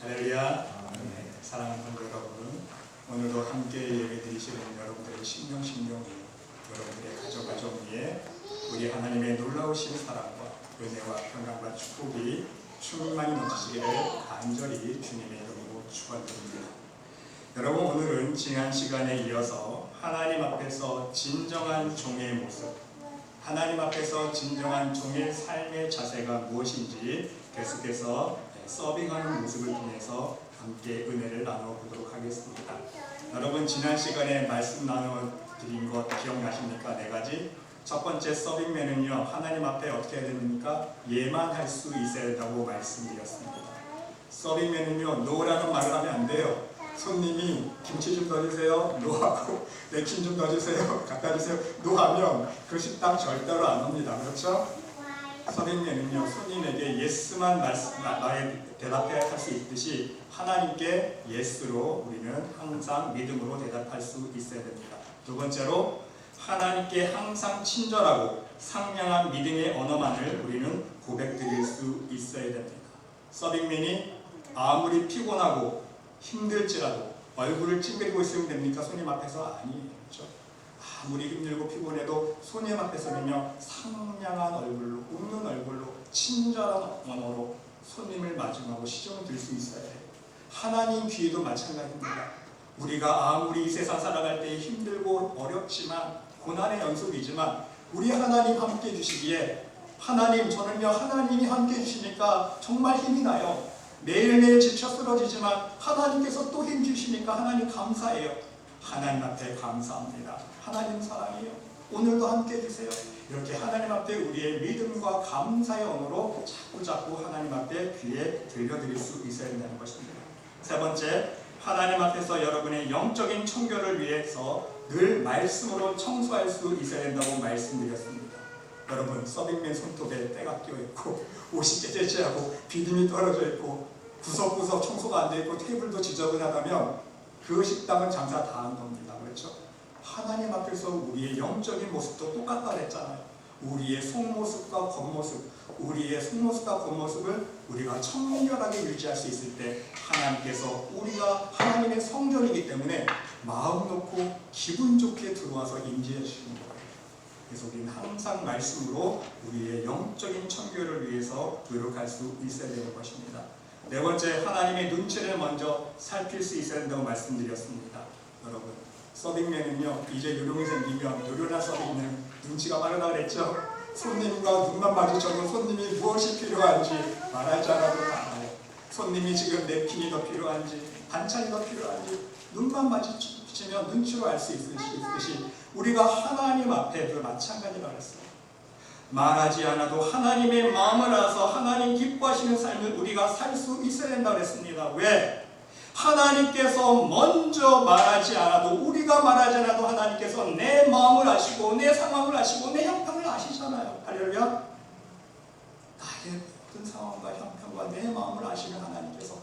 할렐루야. 사랑하는 성도 여러분, 오늘도 함께 예배드리시는 여러분들의 심령이 여러분들의 가정 위에 우리 하나님의 놀라우신 사랑과 은혜와 평강과 축복이 충만히 넘치시기를 간절히 주님의 이름으로 축원드립니다. 여러분, 오늘은 지난 시간에 이어서 하나님 앞에서 진정한 종의 모습, 하나님 앞에서 진정한 종의 삶의 자세가 무엇인지 계속해서 서빙하는 모습을 통해서 함께 은혜를 나눠보도록 하겠습니다. 여러분, 지난 시간에 말씀 나눠드린 것 기억나십니까? 4가지. 첫 번째 서빙맨은요, 하나님 앞에 어떻게 해야 됩니까? 예만할 수 있어야 된다고 말씀드렸습니다. 서빙맨은요, 노라는 말을 하면 안 돼요. 손님이 김치 좀 더 주세요, 노하고 냅킨 좀 더 주세요, 갖다 주세요, 노하면 그 식당 절대로 안 옵니다. 그렇죠? 서빙맨은요, 손님에게 예스만 대답해야 할 수 있듯이 하나님께 예스로 우리는 항상 믿음으로 대답할 수 있어야 됩니다. 두 번째로, 하나님께 항상 친절하고 상냥한 믿음의 언어만을 우리는 고백드릴 수 있어야 됩니다. 서빙맨이 아무리 피곤하고 힘들지라도 얼굴을 찡그리고 있으면 됩니까? 손님 앞에서? 아니에요. 그렇죠? 아무리 힘들고 피곤해도 손님 앞에서는요, 상냥한 얼굴로, 웃는 얼굴로, 친절한 언어로 손님을 맞이하고 시정을 들 수 있어야 해요. 하나님 귀에도 마찬가지입니다. 우리가 아무리 이 세상 살아갈 때 힘들고 어렵지만 고난의 연속이지만 우리 하나님 함께 해주시기에, 하나님, 저는요 하나님이 함께 해주시니까 정말 힘이 나요. 매일매일 지쳐 쓰러지지만 하나님께서 또 힘주시니까 하나님 감사해요. 하나님 앞에 감사합니다. 하나님 사랑해요. 오늘도 함께 해주세요. 이렇게 하나님 앞에 우리의 믿음과 감사의 언어로 자꾸 하나님 앞에 귀에 들려드릴 수 있어야 된다는 것입니다. 세 번째, 하나님 앞에서 여러분의 영적인 청결을 위해서 늘 말씀으로 청소할 수 있어야 된다고 말씀드렸습니다. 여러분, 서빙맨 손톱에 때가 끼어있고 옷이 째째하고 비듬이 떨어져 있고 구석구석 청소가 안 돼 있고 테이블도 지저분하다면 그 식당은 장사 다 한 겁니다. 그렇죠? 하나님 앞에서 우리의 영적인 모습도 똑같다 그랬잖아요. 우리의 속모습과 겉모습, 우리의 속모습과 겉모습을 우리가 청결하게 유지할 수 있을 때 하나님께서, 우리가 하나님의 성전이기 때문에 마음 놓고 기분 좋게 들어와서 임재해 주시는 거예요. 그래서 우리는 항상 말씀으로 우리의 영적인 청결을 위해서 노력할 수 있어야 되는 것입니다. 네 번째, 하나님의 눈치를 먼저 살필 수 있어야 된다고 말씀드렸습니다. 여러분, 서빙맨은요, 이제 요령이 생기면, 요령한 서빙맨은 눈치가 빠르다 그랬죠? 손님과 눈만 마주쳐도 손님이 무엇이 필요한지 말하지 않아도 다 알아요. 손님이 지금 냅킨이 더 필요한지, 반찬이 더 필요한지 눈만 마주치면 눈치로 알 수 있듯이 우리가 하나님 앞에도 마찬가지라고 했어요. 말하지 않아도 하나님의 마음을 알아서 하나님 기뻐하시는 삶을 우리가 살 수 있어야 된다고 했습니다. 왜? 하나님께서 먼저 말하지 않아도, 우리가 말하지 않아도 하나님께서 내 마음을 아시고 내 상황을 아시고 내 형편을 아시잖아요. 할렐루야. 나의 모든 상황과 형편과 내 마음을 아시는 하나님께서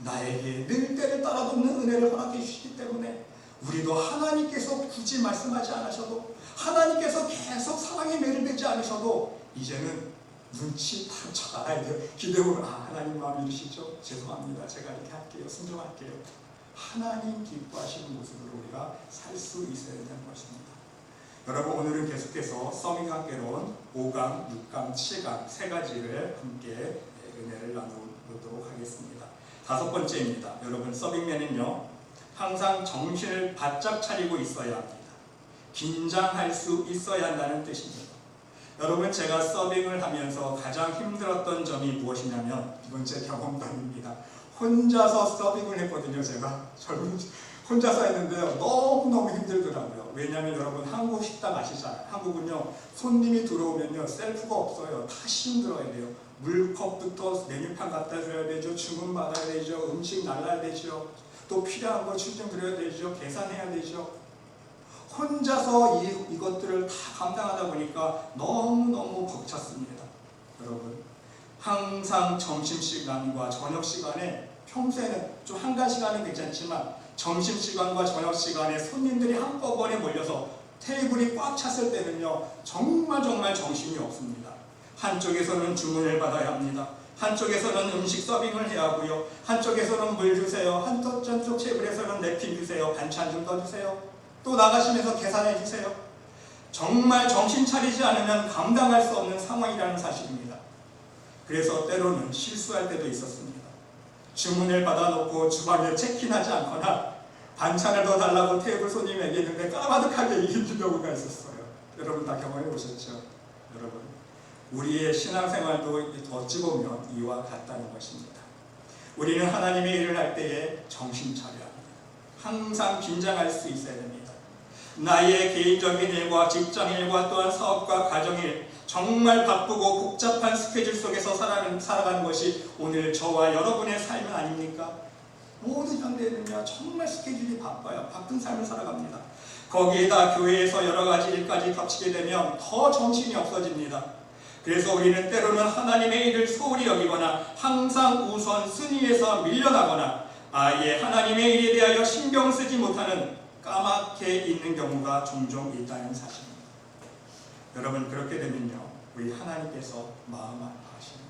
나에게 늘 때를 따라 돕는 은혜를 허락해 주시기 때문에 우리도 하나님께서 굳이 말씀하지 않으셔도, 하나님께서 계속 사랑의 매를 맺지 않으셔도 이제는 눈치 다 알아야 돼요. 기대고, 하나님 마음이 이러시죠? 죄송합니다. 제가 이렇게 할게요. 순종할게요. 하나님 기뻐하시는 모습으로 우리가 살 수 있어야 되는 것입니다. 여러분, 오늘은 계속해서 서빙관계론 5강, 6강, 7강 3가지를 함께 은혜를 나누도록 하겠습니다. 5번째입니다. 여러분, 서빙맨은요, 항상 정신을 바짝 차리고 있어야 합니다. 긴장할 수 있어야 한다는 뜻입니다. 여러분, 제가 서빙을 하면서 가장 힘들었던 점이 무엇이냐면, 이건 제 경험담입니다. 혼자서 서빙을 했거든요. 제가 혼자서 했는데요, 너무너무 힘들더라고요. 왜냐하면 여러분, 한국 식당 아시잖아요. 한국은요, 손님이 들어오면요, 셀프가 없어요. 다 힘들어야 돼요. 물컵부터 메뉴판 갖다 줘야 되죠. 주문 받아야 되죠. 음식 날라야 되죠. 또 필요한 거 추정드려야 되죠. 계산해야 되죠. 혼자서 이것들을 다 감당하다 보니까 너무너무 벅찼습니다. 여러분, 항상 점심시간과 저녁시간에, 평소에는 좀 한가시간은 괜찮지만 점심시간과 저녁시간에 손님들이 한꺼번에 몰려서 테이블이 꽉 찼을 때는요, 정말 정신이 없습니다. 한쪽에서는 주문을 받아야 합니다. 한쪽에서는 음식 서빙을 해야 하고요. 한쪽에서는 물 주세요. 한쪽 테이블에서는 냅킨 주세요. 반찬 좀 더 주세요. 또 나가시면서 계산해 주세요. 정말 정신 차리지 않으면 감당할 수 없는 상황이라는 사실입니다. 그래서 때로는 실수할 때도 있었습니다. 주문을 받아놓고 주방에 체킹하지 않거나 반찬을 더 달라고 테이블 손님에게 있는데 까마득하게 이긴 경우가 있었어요. 여러분 다 경험해 보셨죠? 여러분, 우리의 신앙생활도 어찌 보면 이와 같다는 것입니다. 우리는 하나님의 일을 할 때에 정신 차려야 합니다. 항상 긴장할 수 있어야 됩니다. 나의 개인적인 일과 직장일과 또한 사업과 가정일, 정말 바쁘고 복잡한 스케줄 속에서 살아가는 것이 오늘 저와 여러분의 삶은 아닙니까? 모든 현대인은요 정말 스케줄이 바빠요. 바쁜 삶을 살아갑니다. 거기에다 교회에서 여러 가지 일까지 겹치게 되면 더 정신이 없어집니다. 그래서 우리는 때로는 하나님의 일을 소홀히 여기거나 항상 우선 순위에서 밀려나거나 아예 하나님의 일에 대하여 신경 쓰지 못하는 까맣게 있는 경우가 종종 있다는 사실입니다. 여러분, 그렇게 되면요 우리 하나님께서 마음 아파하십니다.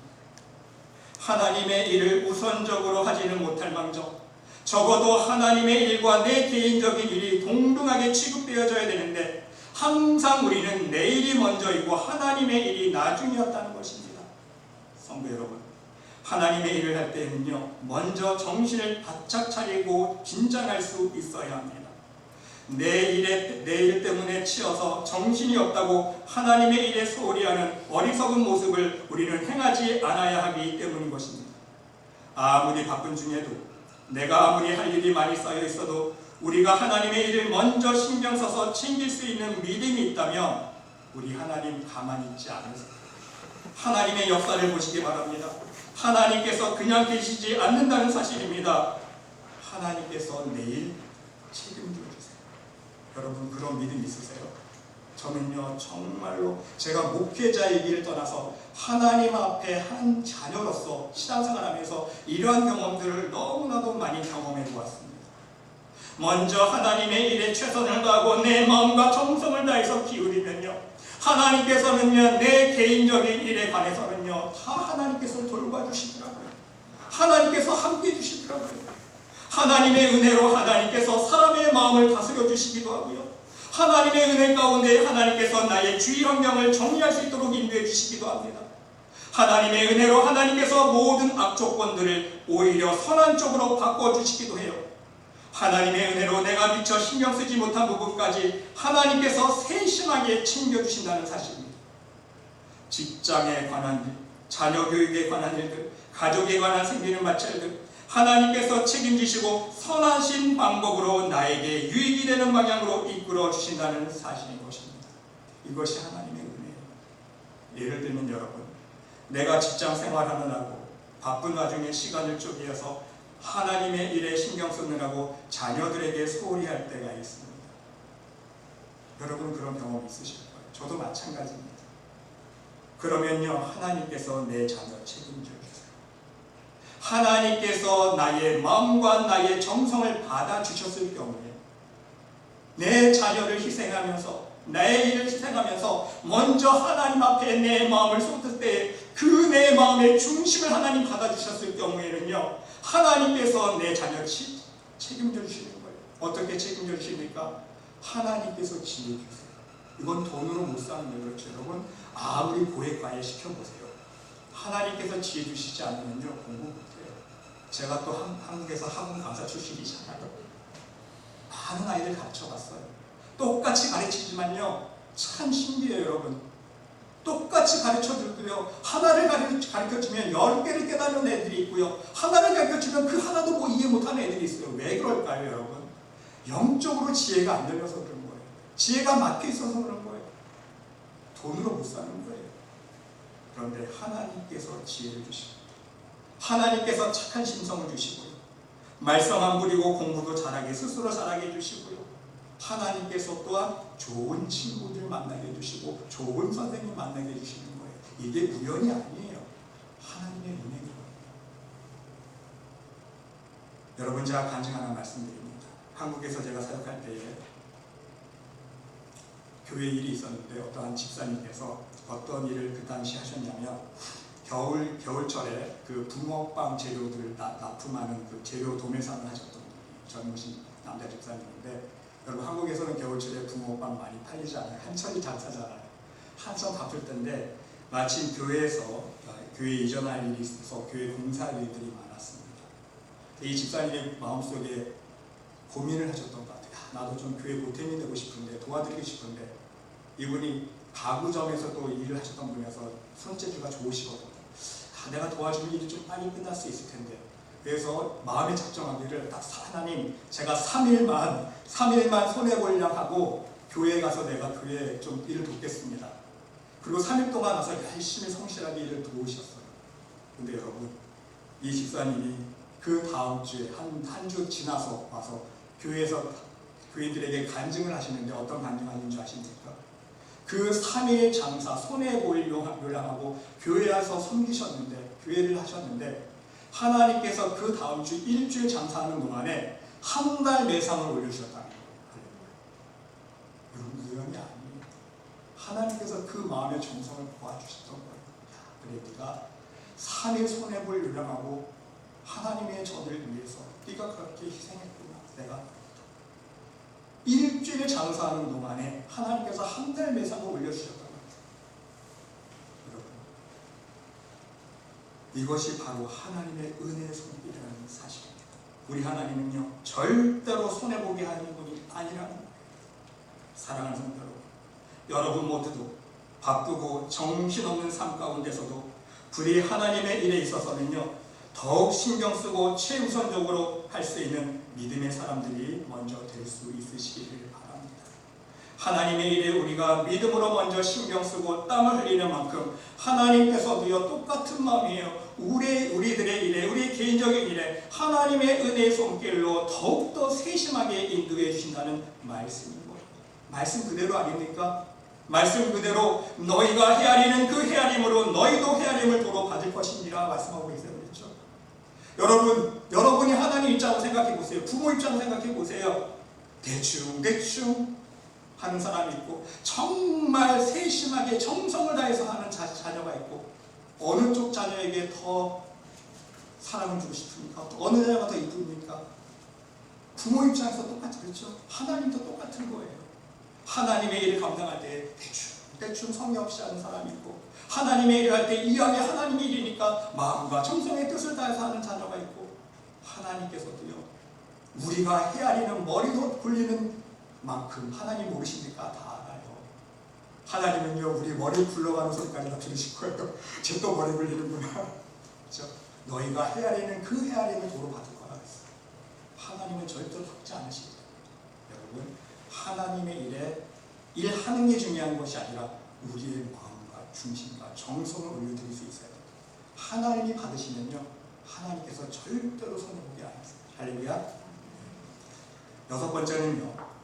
하나님의 일을 우선적으로 하지는 못할 망정, 적어도 하나님의 일과 내 개인적인 일이 동등하게 취급되어져야 되는데 항상 우리는 내 일이 먼저이고 하나님의 일이 나중이었다는 것입니다. 성도 여러분, 하나님의 일을 할 때는요 먼저 정신을 바짝 차리고 긴장할 수 있어야 합니다. 내 일 때문에 치여서 정신이 없다고 하나님의 일에 소홀히 하는 어리석은 모습을 우리는 행하지 않아야 하기 때문인 것입니다. 아무리 바쁜 중에도, 내가 아무리 할 일이 많이 쌓여 있어도 우리가 하나님의 일을 먼저 신경 써서 챙길 수 있는 믿음이 있다면 우리 하나님 가만히 있지 않으세요. 하나님의 역사를 보시기 바랍니다. 하나님께서 그냥 계시지 않는다는 사실입니다. 하나님께서 내일 책임져 주세요. 여러분, 그런 믿음 있으세요? 저는요 정말로 제가 목회자이기를 떠나서 하나님 앞에 한 자녀로서 신앙생활하면서 이러한 경험들을 너무나도 많이 경험해 보았습니다. 먼저 하나님의 일에 최선을 다하고 내 마음과 정성을 다해서 기울이면요 하나님께서는요 내 개인적인 일에 관해서는요 다 하나님께서 돌봐주시더라고요. 하나님께서 함께 해주시더라고요. 하나님의 은혜로 하나님께서 사람의 마음을 다스려 주시기도 하고요. 하나님의 은혜 가운데 하나님께서 나의 주위 환경을 정리할 수 있도록 인도해 주시기도 합니다. 하나님의 은혜로 하나님께서 모든 악조건들을 오히려 선한 쪽으로 바꿔주시기도 해요. 하나님의 은혜로 내가 미처 신경 쓰지 못한 부분까지 하나님께서 세심하게 챙겨주신다는 사실입니다. 직장에 관한 일, 자녀 교육에 관한 일들, 가족에 관한 생기는 마찰들, 하나님께서 책임지시고 선하신 방법으로 나에게 유익이 되는 방향으로 이끌어 주신다는 사실인 것입니다. 이것이 하나님의 은혜예요. 예를 들면 여러분, 내가 직장 생활하느라고 바쁜 와중에 시간을 쪼개서 하나님의 일에 신경 쓰느라고 자녀들에게 소홀히 할 때가 있습니다. 여러분 그런 경험 있으실 거예요. 저도 마찬가지입니다. 그러면요 하나님께서 내 자녀 책임져 주세요. 하나님께서 나의 마음과 나의 정성을 받아주셨을 경우에 내 자녀를 희생하면서 나의 일을 희생하면서 먼저 하나님 앞에 내 마음을 쏟을 때 그 내 마음의 중심을 하나님 받아주셨을 경우에는요 하나님께서 내 자녀 책임져 주시는 거예요. 어떻게 책임져 주십니까? 하나님께서 지혜 주세요. 이건 돈으로 못 사는 거예요. 그렇죠 여러분? 아무리 고액과외 시켜보세요. 하나님께서 지혜 주시지 않으면요 공부 못해요. 제가 또 한국에서 학원 강사 출신이잖아요. 많은 아이들 가르쳐봤어요. 똑같이 가르치지만요 참 신기해요. 여러분 똑같이 가르쳐주고요 하나를 가르쳐주면 10개를 깨닫는 애들이 있고요 하나를 가르쳐주면 그 하나도 뭐 이해 못하는 애들이 있어요. 왜 그럴까요 여러분? 영적으로 지혜가 안 열려서 그런 거예요. 지혜가 막혀있어서 그런 거예요. 돈으로 못 사는 거예요. 그런데 하나님께서 지혜를 주시고 하나님께서 착한 심성을 주시고요 말썽 안 부리고 공부도 잘하게 스스로 잘하게 해주시고요 하나님께서 또한 좋은 친구들 만나게 해주시고 좋은 선생님 만나게 해주시는 거예요. 이게 우연이 아니에요. 하나님의 은혜인 거예요. 여러분 제가 간증 하나 말씀드립니다. 한국에서 제가 사역할 때에 교회 일이 있었는데 어떠한 집사님께서 어떤 일을 그 당시 하셨냐면 겨울철에 그 붕어빵 재료들을 납품하는 그 재료 도매상을 하셨던 분이 젊으신 남자 집사님인데, 여러분 한국에서는 겨울철에 붕어빵 많이 팔리지 않아요. 한철이 장사잖아요. 한참 바쁠 때인데 마침 교회 이전할 일이 있어서 교회 공사할 일들이 많았습니다. 이 집사님의 마음속에 고민을 하셨던 것 같아요. 나도 좀 교회 보탬이 되고 싶은데, 도와드리고 싶은데, 이분이 가구점에서도 일을 하셨던 분이어서 손재주가 좋으시거든요. 내가 도와줄 일이 좀 빨리 끝날 수 있을 텐데, 그래서 마음에 작정하기를, 하나님, 제가 3일만 손해보려 하고 교회에 가서 내가 교회에 좀 일을 돕겠습니다. 그리고 3일 동안 와서 열심히 성실하게 일을 도우셨어요. 근데 여러분, 이 집사님이 그 다음 주에 한 주 지나서 와서 교회에서 교인들에게 간증을 하시는데, 어떤 간증하는 줄 아십니까? 그 3일 장사 손해보이려 하고 교회에 와서 섬기셨는데, 교회를 하셨는데, 하나님께서 그 다음 주 일주일 장사하는 동안에 한 달 매상을 올려주셨다는 거예요. 여러분, 우연이 아니에요. 하나님께서 그 마음의 정성을 도와주셨던 거예요. 그래, 네가 3일 손해볼 요량하고 하나님의 전을 위해서 네가 그렇게 희생했구나. 내가 일주일 장사하는 동안에 하나님께서 한 달 매상을 올려주셨던 거예요. 여러분, 이것이 바로 하나님의 은혜의 손길이라는 사실입니다. 우리 하나님은요, 절대로 손해보게 하는 분이 아니라는 거예요. 사랑하는 성도 여러분, 여러분 모두도 바쁘고 정신없는 삶 가운데서도 부디 하나님의 일에 있어서는요, 더욱 신경 쓰고 최우선적으로 할 수 있는 믿음의 사람들이 먼저 될 수 있으시기를 바랍니다. 하나님의 일에 우리가 믿음으로 먼저 신경 쓰고 땀을 흘리는 만큼 하나님께서도요, 똑같은 마음이에요. 우리들의 일에, 우리 개인적인 일에 하나님의 은혜의 손길로 더욱더 세심하게 인도해 주신다는 말씀인 거예요. 말씀 그대로 아닙니까? 말씀 그대로 너희가 헤아리는 그 헤아림으로 너희도 헤아림을 도로 받을 것이니라 말씀하고 있어요. 그렇죠? 여러분이 하나님 입장으로 생각해 보세요. 부모 입장으로 생각해 보세요. 대충 하는 사람이 있고, 정말 세심하게 정성을 다해서 하는 자녀가 있고, 어느 쪽 자녀에게 더 사랑을 주고 싶습니까? 어느 자녀가 더 이쁩니까? 부모 입장에서 똑같이, 그렇죠? 하나님도 똑같은 거예요. 하나님의 일을 감당할 때 대충 성의 없이 하는 사람이 있고, 하나님의 일을 할 때 이왕에 하나님의 일이니까 마음과 정성의 뜻을 다해서 하는 자녀가 있고, 하나님께서도요, 우리가 헤아리는 머리도 굴리는 만큼 하나님 모르십니까? 다 알아요. 하나님은요, 우리 머리 굴러가는 소리까지 다 들으실 거예요. 쟤 또 머리 굴리는구나. 그렇죠? 너희가 헤아리는 그 헤아림을 도로 받을 거라 했어요. 하나님은 절대로 속지 않으십니다. 여러분, 하나님의 일에 일하는 게 중요한 것이 아니라 우리의 마음과 중심과 정성을 올려드릴 수 있어야 됩니다. 하나님이 받으시면요, 하나님께서 절대로 손해보지 않으세요. 할렐루야. 6번째는요,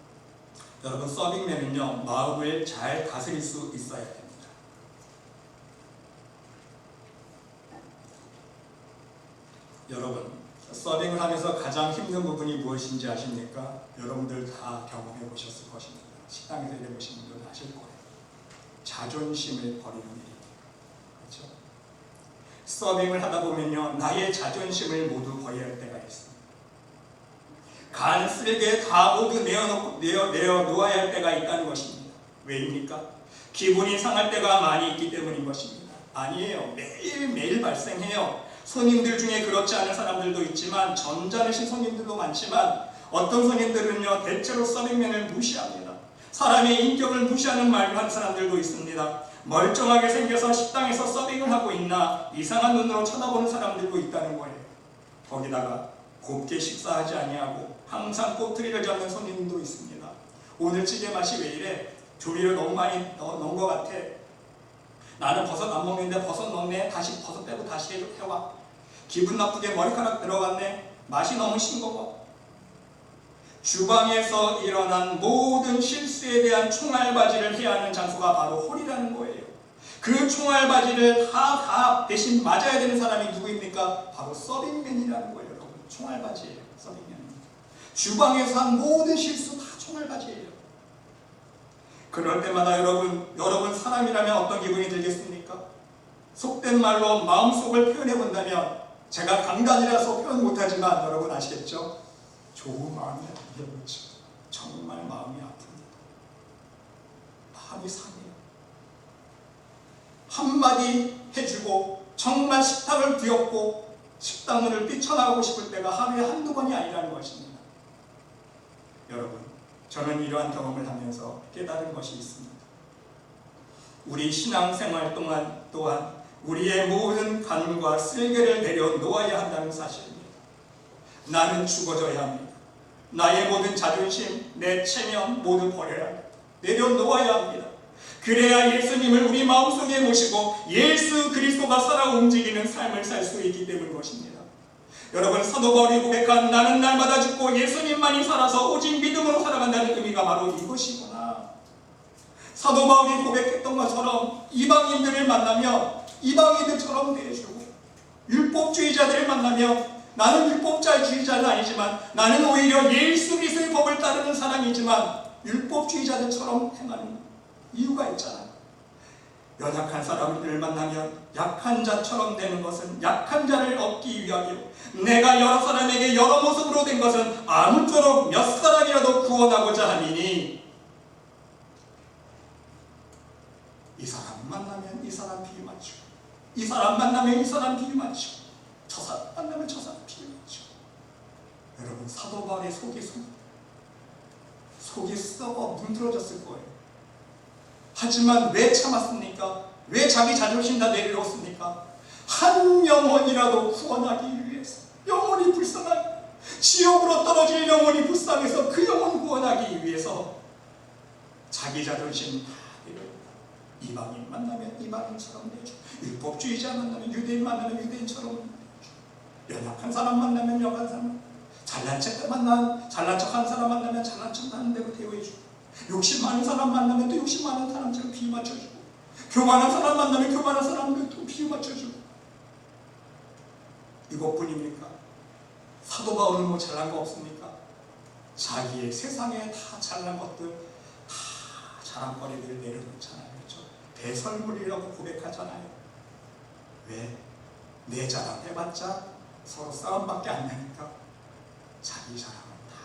여러분, 서빙맨은요, 마음을 잘 다스릴 수 있어야 됩니다. 여러분, 서빙을 하면서 가장 힘든 부분이 무엇인지 아십니까? 여러분들 다 경험해 보셨을 것입니다. 식당에서 일해보신 분들은 아실 거예요. 자존심을 버리는 일입니다. 그렇죠? 서빙을 하다 보면요, 나의 자존심을 모두 버려야 할 때가 있습니다. 간쓸게 다 모두 내어놓아야 할 때가 있다는 것입니다. 왜입니까? 기분이 상할 때가 많이 있기 때문인 것입니다. 아니에요. 매일매일 발생해요. 손님들 중에 그렇지 않은 사람들도 있지만, 점잖으신 손님들도 많지만, 어떤 손님들은요, 대체로 서빙맨을 무시합니다. 사람의 인격을 무시하는 말을 하는 사람들도 있습니다. 멀쩡하게 생겨서 식당에서 서빙을 하고 있나 이상한 눈으로 쳐다보는 사람들도 있다는 거예요. 거기다가 곱게 식사하지 아니하고 항상 꼬투리를 잡는 손님도 있습니다. 오늘 찌개 맛이 왜 이래? 조미료 너무 많이 넣은 것 같아. 나는 버섯 안 먹는데 버섯 넣네. 다시 버섯 빼고 다시 해와. 기분 나쁘게 머리카락 들어갔네. 맛이 너무 싱거워. 주방에서 일어난 모든 실수에 대한 총알바지를 해야 하는 장소가 바로 홀이라는 거예요. 그 총알바지를 다 대신 맞아야 되는 사람이 누구입니까? 바로 서빙맨이라는 거예요. 여러분, 총알바지예요. 서빙맨. 주방에서 한 모든 실수 다 총알바지예요. 그럴 때마다 여러분 사람이라면 어떤 기분이 들겠습니까? 속된 말로 마음속을 표현해 본다면, 제가 강단이라서 표현 못하지만 여러분 아시겠죠? 좋은 마음이 아니에요. 정말 마음이 아픕니다. 마음이 상해요. 한마디 해주고 정말 식탁을 뒤엎고 식당문을 뛰쳐나가고 싶을 때가 하루에 한두 번이 아니라는 것입니다. 여러분, 저는 이러한 경험을 하면서 깨달은 것이 있습니다. 우리 신앙생활 또한 우리의 모든 간과 쓸개를 내려놓아야 한다는 사실입니다. 나는 죽어져야 합니다. 나의 모든 자존심, 내 체면 모두 버려야 합니다. 내려놓아야 합니다. 그래야 예수님을 우리 마음속에 모시고 예수 그리스도가 살아 움직이는 삶을 살 수 있기 때문인 것입니다. 여러분, 사도 바울이 고백한 나는 날마다 죽고 예수님만이 살아서 오직 믿음으로 살아간다는 의미가 바로 이것이구나. 사도 바울이 고백했던 것처럼 이방인들을 만나며 이방인들처럼 대해주고, 율법주의자들을 만나며 나는 율법주의자는 아니지만 나는 오히려 예수 그리스도의 법을 따르는 사람이지만 율법주의자들처럼 행하는 이유가 있잖아요. 연약한 사람들을 만나면 약한 자처럼 되는 것은 약한 자를 얻기 위함이요, 내가 여러 사람에게 여러 모습으로 된 것은 아무쪼록 몇 사람이라도 구원하고자 함이니, 이 사람 만나면 이 사람 비유 맞추고, 이 사람 만나면 이 사람 비유 맞추고, 저 사람 만나면 저 사람 비유 맞추고. 여러분, 사도 바울의 속이 썩어 문드러졌을 거예요. 하지만 왜 참았습니까? 왜 자기 자존심 다 내려놓습니까? 한 영혼이라도 구원하기 위해서. 영혼이 불쌍하게, 지옥으로 떨어질 영혼이 불쌍해서 그 영혼 구원하기 위해서 자기 자존심 다 내려놓고, 이방인 만나면 이방인처럼 내줘, 율법주의자 만나면 유대인 만나면 유대인처럼 내줘, 연약한 사람 만나면 약한 사람, 잘난 척한 사람 만나면 잘난 척하는 대로 대우해주고, 욕심 많은 사람 만나면 또 욕심 많은 사람처럼 비유 맞춰주고, 교만한 사람 만나면 교만한 사람들 또 비유 맞춰주고. 이것뿐입니까? 사도 바울은 뭐 잘난 거 없습니까? 자기의 세상에 다 잘난 것들, 다 자랑거리를 내려놓잖아요. 그렇죠? 배설물이라고 고백하잖아요. 왜? 내 자랑 해봤자 서로 싸움밖에 안 나니까 자기 자랑은 다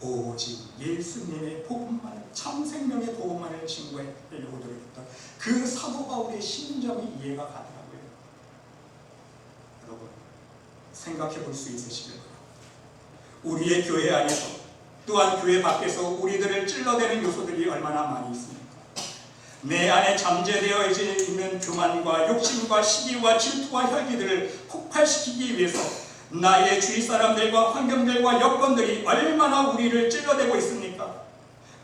내려놓고 오직 예수님의 복음만을, 참 생명의 복음만을 증거하려고 노력했던 그 사도 바울의 심정이 이해가 가더라고요. 여러분, 생각해 볼 수 있으시길 바랍니다. 우리의 교회 안에서 또한 교회 밖에서 우리들을 찔러대는 요소들이 얼마나 많이 있습니까? 내 안에 잠재되어 있는 교만과 욕심과 시기와 질투와 혈기들을 폭발시키기 위해서 나의 주위 사람들과 환경들과 여건들이 얼마나 우리를 찔러대고 있습니까?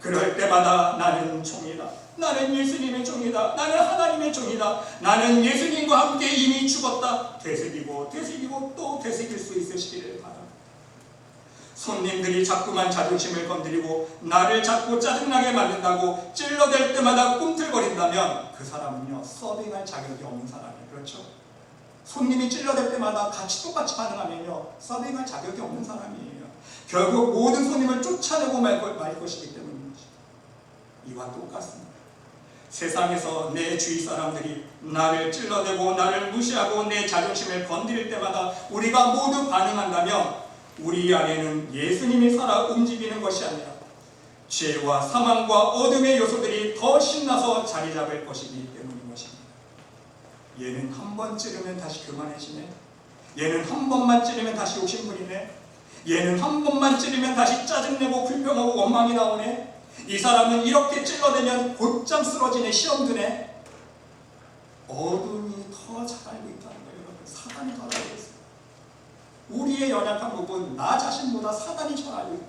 그럴 때마다 나는 종이다, 나는 예수님의 종이다, 나는 하나님의 종이다, 나는 예수님과 함께 이미 죽었다, 되새기고 또 되새길 수 있으시기를 바랍니다. 손님들이 자꾸만 자존심을 건드리고 나를 자꾸 짜증나게 만든다고 찔러댈 때마다 꿈틀거린다면 그 사람은요, 서빙할 자격이 없는 사람이에요. 그렇죠? 손님이 찔러댈 때마다 똑같이 반응하면요, 서빙할 자격이 없는 사람이에요. 결국 모든 손님을 쫓아내고 말 것이기 때문입니다. 이와 똑같습니다. 세상에서 내 주위 사람들이 나를 찔러대고 나를 무시하고 내 자존심을 건드릴 때마다 우리가 모두 반응한다면 우리 안에는 예수님이 살아 움직이는 것이 아니라 죄와 사망과 어둠의 요소들이 더 신나서 자리 잡을 것이기 때문인 것입니다. 얘는 한 번 찌르면 다시 교만해지네, 얘는 한 번만 찌르면 다시 욕심부리네, 얘는 한 번만 찌르면 다시 짜증내고 불평하고 원망이 나오네, 이 사람은 이렇게 찔러대면 곧장 쓰러지네, 시험 드네. 어둠이 더 잘 알고 있다는 거예요. 여러분, 사단이 더 알고 있어요. 우리의 연약한 부분, 나 자신보다 사단이 잘 알고 있어요.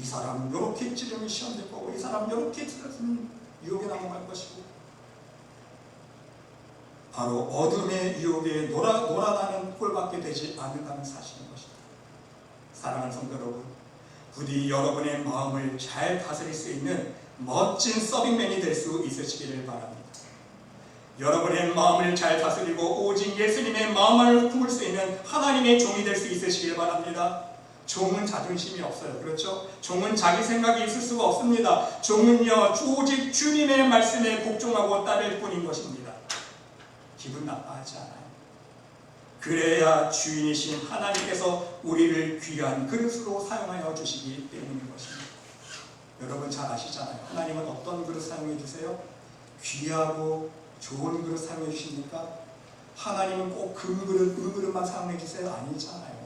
이 사람은 이렇게 찌르면 시험 될 거고, 이 사람은 이렇게 찌르면 유혹에 넘어갈 것이고. 바로 어둠의 유혹에 놀아나는 꼴밖에 되지 않는다는 사실인 것입니다. 사랑하는 성도 여러분, 부디 여러분의 마음을 잘 다스릴 수 있는 멋진 서빙맨이 될 수 있으시기를 바랍니다. 여러분의 마음을 잘 다스리고 오직 예수님의 마음을 품을 수 있는 하나님의 종이 될 수 있으시길 바랍니다. 종은 자존심이 없어요. 그렇죠? 종은 자기 생각이 있을 수가 없습니다. 종은요, 오직 주님의 말씀에 복종하고 따를 뿐인 것입니다. 기분 나빠하지 않아요. 그래야 주인이신 하나님께서 우리를 귀한 그릇으로 사용하여 주시기 때문인 것입니다. 여러분 잘 아시잖아요. 하나님은 어떤 그릇 사용해 주세요? 귀하고 좋은 그릇 사용해 주십니까? 하나님은 꼭 금그릇만 사용해 주세요? 아니잖아요.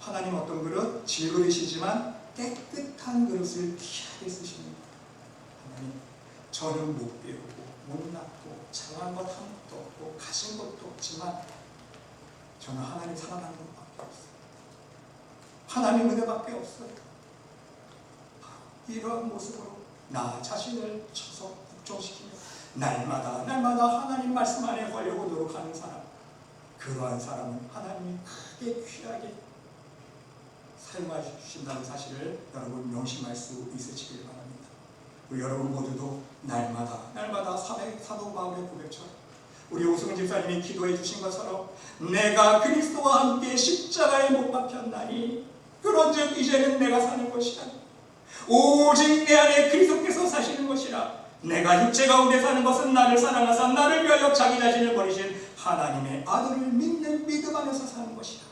하나님 어떤 그릇? 질그릇이지만 깨끗한 그릇을 귀하게 쓰십니다. 하나님, 저는 못 배우고 못났고 잘난 것 아무것도 없고 가진 것도 없지만 저는 하나님 사랑하는 것밖에 없어요. 하나님 은혜밖에 없어요. 이러한 모습으로 나 자신을 쳐서 복종시키며 날마다 하나님 말씀 안에 걸려고 노력하는 사람, 그러한 사람은 하나님이 크게 귀하게 사용해 주신다는 사실을 여러분 명심할 수 있으시길 바랍니다. 우리 여러분 모두도 날마다 사도 바울의 고백처럼 우리 오승훈 집사님이 기도해 주신 것처럼 내가 그리스도와 함께 십자가에 못 박혔나니 그런즉 이제는 내가 사는 것이라 오직 내 안에 그리스도께서 사시는 것이라 내가 육체 가운데 사는 것은 나를 사랑하사 나를 위하여 자기 자신을 버리신 하나님의 아들을 믿는 믿음 안에서 사는 것이라.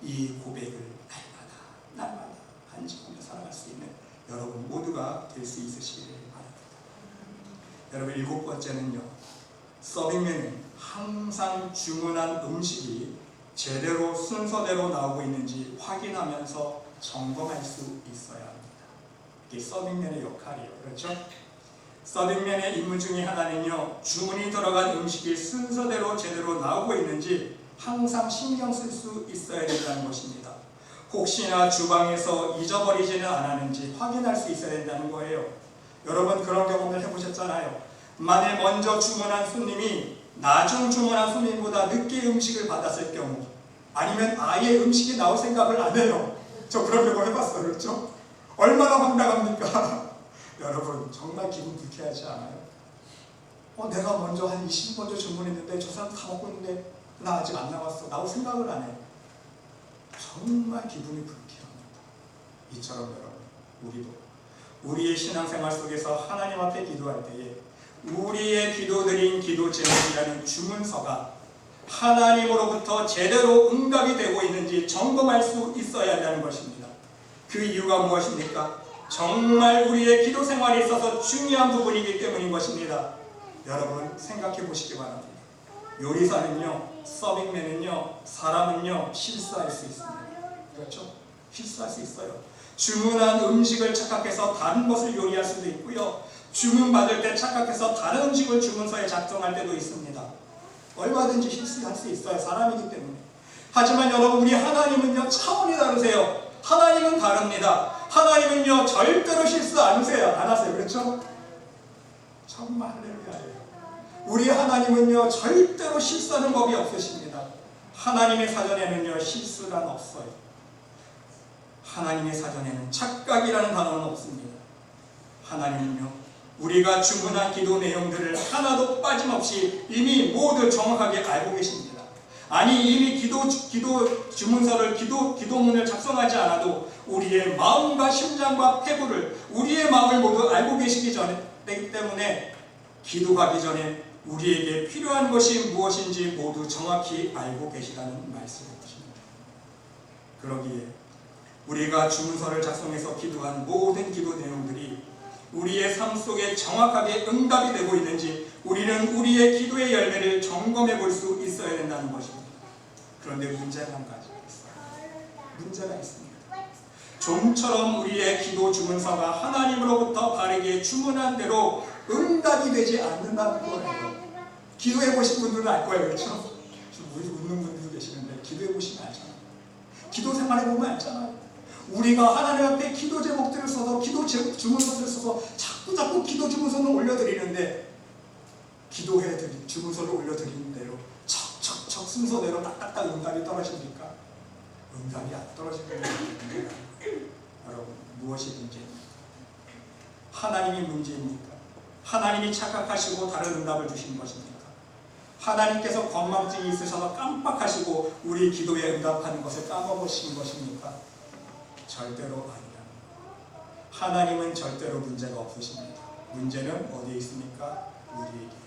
이 고백을 날마다 간직하며 살아갈 수 있는 여러분 모두가 될 수 있으시기를 바랍니다. 여러분, 7번째는요, 서빙맨은 항상 주문한 음식이 제대로 순서대로 나오고 있는지 확인하면서 점검할 수 있어야 합니다. 이게 서빙맨의 역할이에요. 그렇죠? 서빙맨의 임무 중에 하나는요, 주문이 들어간 음식이 순서대로 제대로 나오고 있는지 항상 신경 쓸 수 있어야 된다는 것입니다. 혹시나 주방에서 잊어버리지는 않았는지 확인할 수 있어야 된다는 거예요. 여러분 그런 경험을 해보셨잖아요. 만일 먼저 주문한 손님이 나중 주문한 손님보다 늦게 음식을 받았을 경우, 아니면 아예 음식이 나올 생각을 안 해요. 저 그런 경험 해봤어요. 그렇죠? 얼마나 황당합니까? 여러분 정말 기분 불쾌하지 않아요? 내가 먼저 한 20분 먼저 주문했는데 저 사람 다 먹고 있는데 나 아직 안 나왔어. 나올 생각을 안 해. 정말 기분이 불쾌합니다. 이처럼 여러분, 우리도 우리의 신앙생활 속에서 하나님 앞에 기도할 때에 우리의 기도드린 기도 제목이라는 주문서가 하나님으로부터 제대로 응답이 되고 있는지 점검할 수 있어야 한다는 것입니다. 그 이유가 무엇입니까? 정말 우리의 기도 생활에 있어서 중요한 부분이기 때문인 것입니다. 여러분 생각해 보시기 바랍니다. 요리사는요, 서빙맨은요, 사람은요 실수할 수 있습니다. 그렇죠? 실수할 수 있어요. 주문한 음식을 착각해서 다른 것을 요리할 수도 있고요, 주문받을 때 착각해서 다른 음식을 주문서에 작성할 때도 있습니다. 얼마든지 실수할 수 있어요. 사람이기 때문에. 하지만 여러분, 우리 하나님은요 차원이 다르세요. 하나님은 다릅니다. 하나님은요 절대로 실수 안 하세요. 그렇죠? 정말 할렐루야예요. 우리 하나님은요 절대로 실수하는 법이 없으십니다. 하나님의 사전에는요 실수란 없어요. 하나님의 사전에는 착각이라는 단어는 없습니다. 하나님은요 우리가 주문한 기도 내용들을 하나도 빠짐없이 이미 모두 정확하게 알고 계십니다. 아니 이미 기도 주문서를 기도문을 작성하지 않아도 우리의 마음과 심장과 폐부를, 우리의 마음을 모두 알고 계시기 때문에 기도하기 전에 우리에게 필요한 것이 무엇인지 모두 정확히 알고 계시다는 말씀인 것입니다. 그러기에 우리가 주문서를 작성해서 기도한 모든 기도 내용들이 우리의 삶 속에 정확하게 응답이 되고 있는지 우리는 우리의 기도의 열매를 점검해 볼 수 있어야 된다는 것입니다. 그런데 문제가 한 가지 있어요. 문제가 있습니다. 좀처럼 우리의 기도 주문서가 하나님으로부터 바르게 주문한 대로 응답이 되지 않는다는 거예요. 기도해 보신 분들은 알 거예요. 그렇죠? 우리 웃는 분들도 계시는데 기도해 보시면 알잖아요. 기도 생활해 보면 알잖아요. 우리가 하나님 앞에 기도 제목들을 써서 기도 주문서를 써서 자꾸 기도 주문서를 올려드리는데, 기도해 드린 주문서를 올려드리는 대로 척 순서대로 딱딱딱 응답이 떨어집니까? 응답이 안 떨어집니다. 여러분 무엇이 문제입니까? 하나님이 문제입니까? 하나님이 착각하시고 다른 응답을 주신 것입니까? 하나님께서 건망증이 있으셔서 깜빡하시고 우리 기도에 응답하는 것을 까먹으신 것입니까? 절대로 아니라. 하나님은 절대로 문제가 없으십니다. 문제는 어디에 있습니까? 우리에게.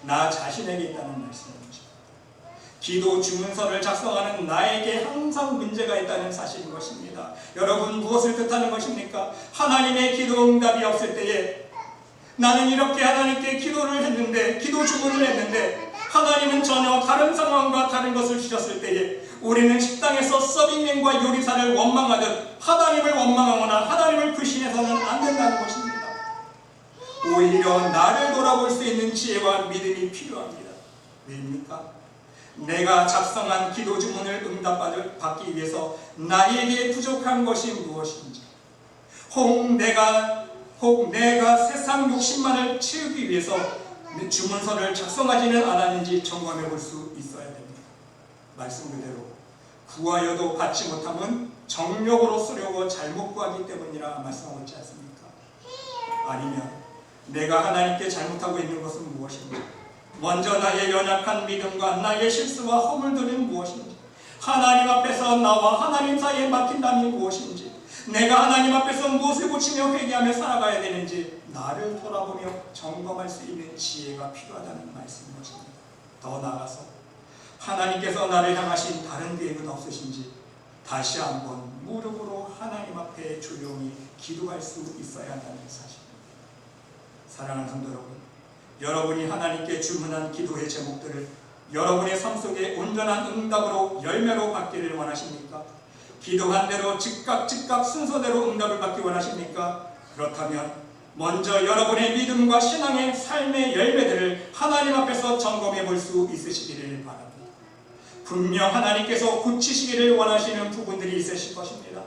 나 자신에게 있다는 말씀입니다. 기도 주문서를 작성하는 나에게 항상 문제가 있다는 사실인 것입니다. 여러분, 무엇을 뜻하는 것입니까? 하나님의 기도 응답이 없을 때에 나는 이렇게 하나님께 기도를 했는데, 기도 주문을 했는데 하나님은 전혀 다른 상황과 다른 것을 주셨을 때에 우리는 식당에서 서빙맨과 요리사를 원망하듯 하나님을 원망하거나 하나님을 불신해서는 안 된다는 것입니다. 오히려 나를 돌아볼 수 있는 지혜와 믿음이 필요합니다. 왜입니까? 내가 작성한 기도 주문을 응답받기 위해서 나에게 부족한 것이 무엇인지, 혹 내가 세상 욕심만을 채우기 위해서 주문서를 작성하지는 않았는지 점검해 볼 수 있어야 됩니다. 말씀 그대로 구하여도 받지 못함은 정욕으로 쓰려고 잘못 구하기 때문이라 말씀하고 있지 않습니까? 아니면 내가 하나님께 잘못하고 있는 것은 무엇인지, 먼저 나의 연약한 믿음과 나의 실수와 허물들은 무엇인지, 하나님 앞에서 나와 하나님 사이에 막힌담이 무엇인지, 내가 하나님 앞에서 무엇을 고치며 회개하며 살아가야 되는지 나를 돌아보며 점검할 수 있는 지혜가 필요하다는 말씀인 것입니다. 더 나아가서 하나님께서 나를 향하신 다른 계획은 없으신지 다시 한번 무릎으로 하나님 앞에 조용히 기도할 수 있어야 한다는 사실입니다. 사랑하는 성도 여러분, 여러분이 하나님께 주문한 기도의 제목들을 여러분의 삶 속에 온전한 응답으로 열매로 받기를 원하십니까? 기도한 대로 즉각 순서대로 응답을 받기 원하십니까? 그렇다면 먼저 여러분의 믿음과 신앙의 삶의 열매들을 하나님 앞에서 점검해 볼 수 있으시기를 바랍니다. 분명 하나님께서 고치시기를 원하시는 부분들이 있으실 것입니다.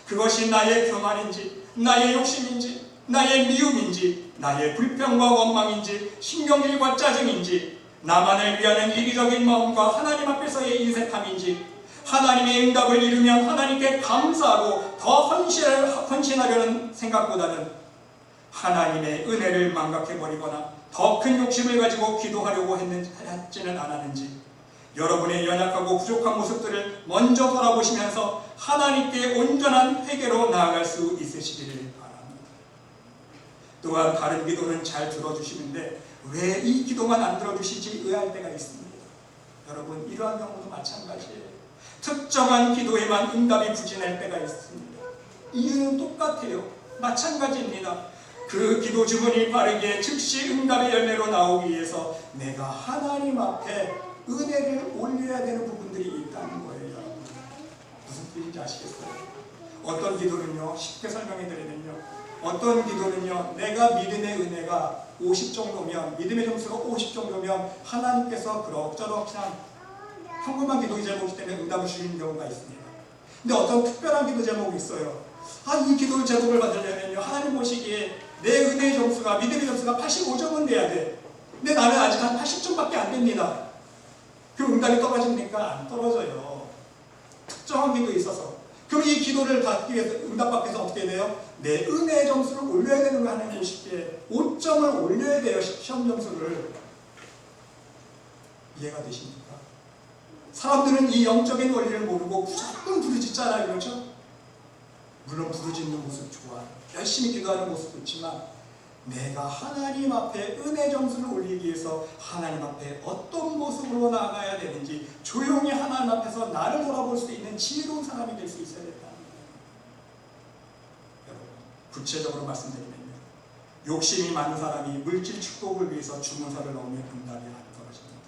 그것이 나의 교만인지, 나의 욕심인지, 나의 미움인지, 나의 불평과 원망인지, 신경질과 짜증인지, 나만을 위하는 이기적인 마음과 하나님 앞에서의 인색함인지, 하나님의 응답을 이루면 하나님께 감사하고 더 헌신하려는 생각보다는 하나님의 은혜를 망각해버리거나 더 큰 욕심을 가지고 기도하려고 했지는 않았는지, 여러분의 연약하고 부족한 모습들을 먼저 돌아보시면서 하나님께 온전한 회개로 나아갈 수 있으시기를 바랍니다. 또한 다른 기도는 잘 들어주시는데 왜 이 기도만 안 들어주시지 의아할 때가 있습니다. 여러분, 이러한 경우도 마찬가지예요. 특정한 기도에만 응답이 부진할 때가 있습니다. 이유는 똑같아요. 마찬가지입니다. 그 기도 주문이 바르게 즉시 응답의 열매로 나오기 위해서 내가 하나님 앞에 은혜를 올려야 되는 부분들이 있다는 거예요. 무슨 뜻인지 아시겠어요? 어떤 기도는요, 쉽게 설명해 드리면요, 어떤 기도는요, 내가 믿음의 은혜가 50 정도면, 믿음의 점수가 50 정도면 하나님께서 그럭저럭 그냥 평범한 기도 제목이기 때문에 응답을 주시는 경우가 있습니다. 근데 어떤 특별한 기도 제목이 있어요. 이 기도 제목을 받으려면요, 하나님 보시기에 내 은혜의 점수가, 믿음의 점수가 85점은 돼야 돼. 근데 나는 아직 한 80점밖에 안 됩니다. 그 응답이 떨어집니까? 안 떨어져요. 특정한 기도에 있어서. 그럼 이 기도를 받기 위해서, 응답받기 위해서 어떻게 돼요? 내 은혜의 점수를 올려야 되는 거 하나님 보시기에 5점을 올려야 돼요. 시험 점수를. 이해가 되십니까? 사람들은 이 영적인 원리를 모르고 무조건 부르짖잖아요. 그렇죠? 물론 부르짖는 모습 좋아. 열심히 기도하는 모습도 있지만 내가 하나님 앞에 은혜 점수를 올리기 위해서 하나님 앞에 어떤 모습으로 나아가야 되는지 조용히 하나님 앞에서 나를 돌아볼 수 있는 지혜로운 사람이 될 수 있어야 된다는 거예요. 여러분, 구체적으로 말씀드리면요, 욕심이 많은 사람이 물질 축복을 위해서 주문서를 넣으면 응답이 안 떨어집니다.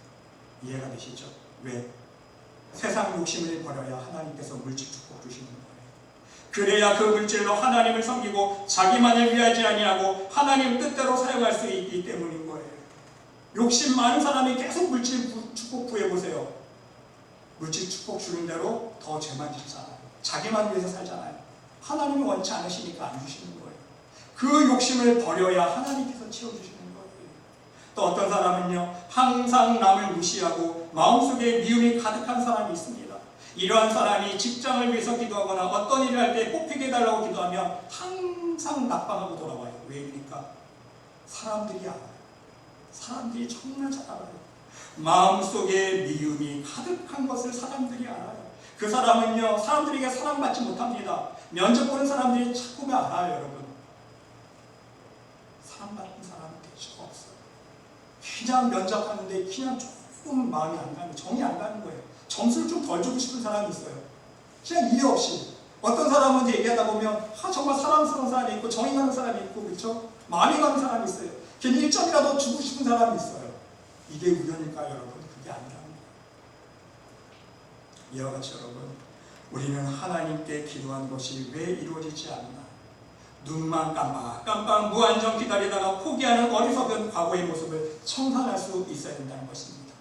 이해가 되시죠? 왜? 세상 욕심을 버려야 하나님께서 물질 축복 주시는 거예요. 그래야 그 물질로 하나님을 섬기고 자기만을 위하지 아니하고 하나님 뜻대로 사용할 수 있기 때문인 거예요. 욕심 많은 사람이 계속 물질 축복 구해보세요. 물질 축복 주는 대로 더 죄만 짓잖아요. 자기만 위해서 살잖아요. 하나님이 원치 않으시니까 안 주시는 거예요. 그 욕심을 버려야 하나님께서 채워주시는 거예요. 또 어떤 사람은요, 항상 남을 무시하고 마음속에 미움이 가득한 사람이 있습니다. 이러한 사람이 직장을 위해서 기도하거나 어떤 일을 할 때 뽑히게 해달라고 기도하면 항상 낙방하고 돌아와요. 왜입니까? 사람들이 알아요. 사람들이 정말 잘 알아요. 마음속에 미움이 가득한 것을 사람들이 알아요. 그 사람은요, 사람들에게 사랑받지 못합니다. 면접 보는 사람들이 자꾸 알아요. 여러분, 사랑받는 사람은 될 수가 없어요. 그냥 면접하는데 그냥 조금 마음이 안 가는, 정이 안 가는 거예요. 점수를 좀 덜 주고 싶은 사람이 있어요. 그냥 이해 없이. 어떤 사람은 얘기하다 보면 정말 사랑스러운 사람이 있고 정이 가는 사람이 있고, 그렇죠? 마음이 가는 사람이 있어요. 괜히 1점이라도 주고 싶은 사람이 있어요. 이게 우연일까요, 여러분? 그게 아니라는 거예요. 이와 같이 여러분, 우리는 하나님께 기도한 것이 왜 이루어지지 않나? 눈만 깜빡 무한정 기다리다가 포기하는 어리석은 과거의 모습을 청산할 수 있어야 된다는 것입니다.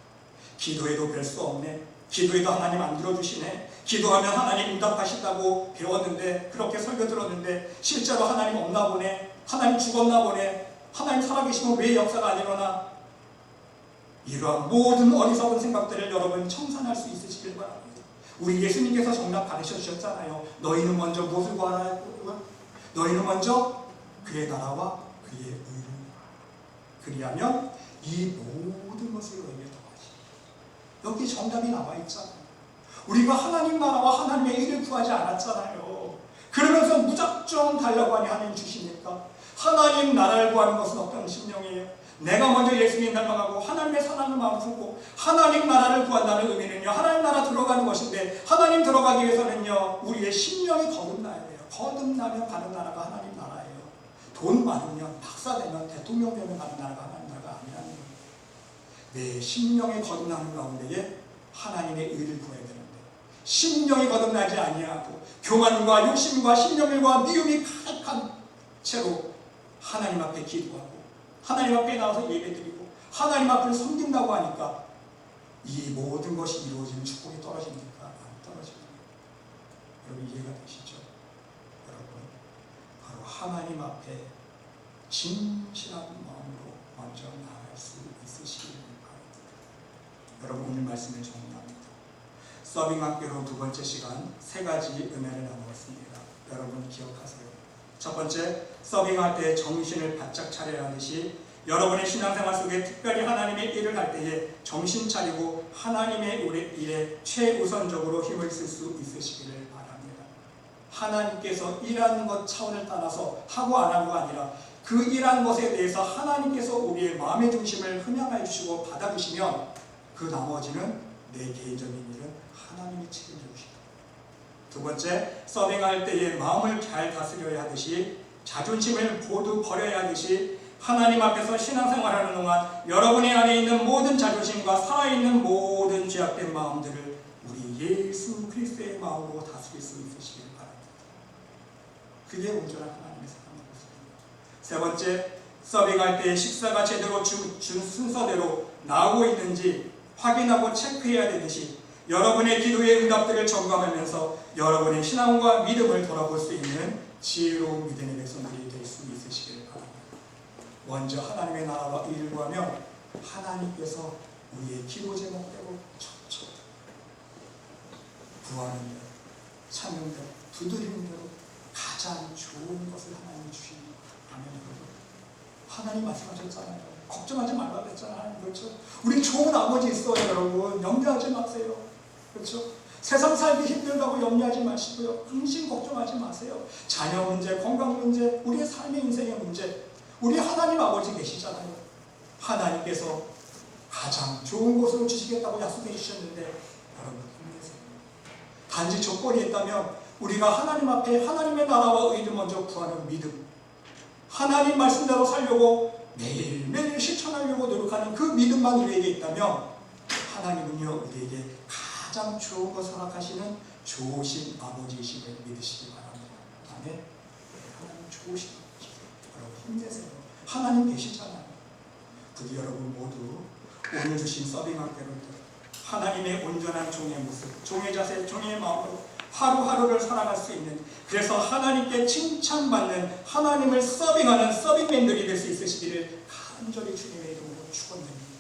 기도해도 별 수 없네. 기도해도 하나님 안 들어주시네. 기도하면 하나님 응답하신다고 배웠는데, 그렇게 설교 들었는데 실제로 하나님 없나 보네. 하나님 죽었나 보네. 하나님 살아계시면 왜 역사가 안 일어나? 이러한 모든 어리석은 생각들을 여러분 청산할 수 있으시길 바랍니다. 우리 예수님께서 정답 가르쳐 주셨잖아요. 너희는 먼저 무엇을 구하라? 너희는 먼저 그의 나라와 그의 의를, 그리하면 이 모든 것을 너희에게 더하시리라. 여기 정답이 나와 있잖아요. 우리가 하나님 나라와 하나님의 의를 구하지 않았잖아요. 그러면서 무작정 달라고 하니 하나님 주십니까? 하나님 나라를 구하는 것은 어떤 심령이에요? 내가 먼저 예수님 닮아가고 하나님의 사랑을 마음 품고 하나님 나라를 구한다는 의미는요, 하나님 나라 들어가는 것인데, 하나님 들어가기 위해서는요 우리의 심령이 거듭나야 돼요. 거듭나면 가는 나라가 하나님 나라예요. 돈 많으면, 박사 되면, 대통령 되면 가는 나라가 하나님 나라가 아니라는 거예요. 내 심령이 거듭나는 가운데에 하나님의 의를 구해야 되는데, 심령이 거듭나지 아니하고 교만과 욕심과 심령일과 미움이 가득한 채로 하나님 앞에 기도하고 하나님 앞에 나와서 예배드리고 하나님 앞을 섬긴다고 하니까 이 모든 것이 이루어지는 축복이 떨어집니까? 안 떨어집니다. 여러분 이해가 되시죠? 여러분 바로 하나님 앞에 진실한 마음으로 먼저 나아갈 수 있으시길 바랍니다. 여러분 오늘 말씀을 정리합니다. 서빙학교로 두 번째 시간 세 가지 은혜를 나누었습니다. 여러분 기억하세요. 첫 번째, 서빙할 때 정신을 바짝 차려야 하듯이 여러분의 신앙생활 속에 특별히 하나님의 일을 할 때에 정신 차리고 하나님의 일에 최우선적으로 힘을 쓸 수 있으시기를 바랍니다. 하나님께서 일하는 것 차원을 따라서 하고 안 하고가 아니라 그 일하는 것에 대해서 하나님께서 우리의 마음의 중심을 흠양해 주시고 받아주시면 그 나머지는 내 개인적인 일은 하나님이 책임져 주십니다. 두 번째, 서빙할 때에 마음을 잘 다스려야 하듯이 자존심을 모두 버려야 하듯이 하나님 앞에서 신앙생활하는 동안 여러분의 안에 있는 모든 자존심과 살아있는 모든 죄악된 마음들을 우리 예수 그리스도의 마음으로 다스릴 수 있으시길 바랍니다. 그게 온전한 하나님의 사랑의 모습입니다. 세 번째, 서빙할 때 식사가 제대로 준 순서대로 나오고 있는지 확인하고 체크해야 되듯이 여러분의 기도의 응답들을 점검하면서 여러분의 신앙과 믿음을 돌아볼 수 있는 지혜로운 믿음의 백성들이 될 수 있으시길 바랍니다. 먼저 하나님의 나라와 의를 구하면 하나님께서 우리의 기도 제목대로 척척 구하는 대로, 찾는 대로, 두드리는 대로 가장 좋은 것을 하나님이 주십니다. 아멘. 하나님 말씀하셨잖아요. 걱정하지 말라고 했잖아요. 그렇죠? 우리 좋은 아버지 있어요, 여러분. 염려하지 마세요. 그렇죠? 세상 살기 힘들다고 염려하지 마시고요. 근심 걱정하지 마세요. 자녀 문제, 건강 문제, 우리의 삶의 인생의 문제, 우리 하나님 아버지 계시잖아요. 하나님께서 가장 좋은 곳으로 주시겠다고 약속해 주셨는데 여러분 힘내세요. 단지 조건이 있다면 우리가 하나님 앞에 하나님의 나라와 의를 먼저 구하는 믿음, 하나님 말씀대로 살려고 매일매일 실천하려고 노력하는 그 믿음만 우리에게 있다면 하나님은요 우리에게 가장 좋은 것을 허락하시는 좋으신 아버지이심을 믿으시기 바랍니다. 아멘. 하나님 좋으신 아버지. 여러분 힘내세요. 하나님 계시잖아요. 부디 여러분 모두 오늘 주신 서빙학교를 하나님의 온전한 종의 모습, 종의 자세, 종의 마음으로 하루하루를 살아갈 수 있는, 그래서 하나님께 칭찬받는 하나님을 서빙하는 서빙맨들이 될 수 있으시기를 간절히 주님의 이름으로 축원드립니다.